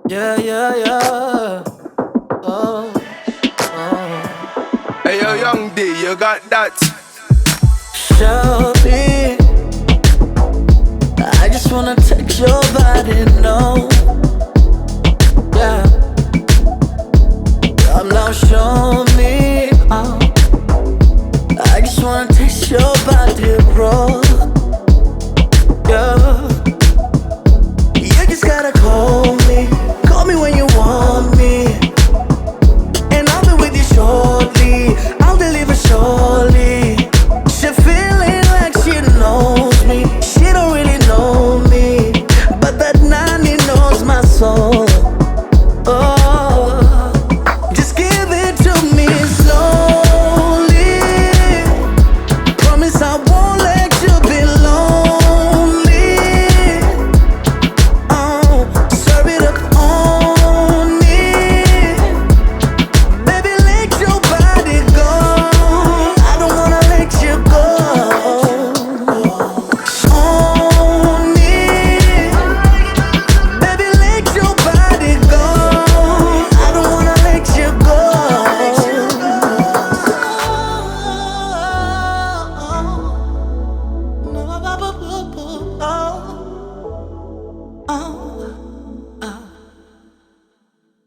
Yeah, yeah, yeah. Oh, oh. Hey yo, young D, you got that? Shelby, I just wanna touch your body, no. Yeah, come now, show me. I just wanna taste your body, bro. Yeah, you just gotta call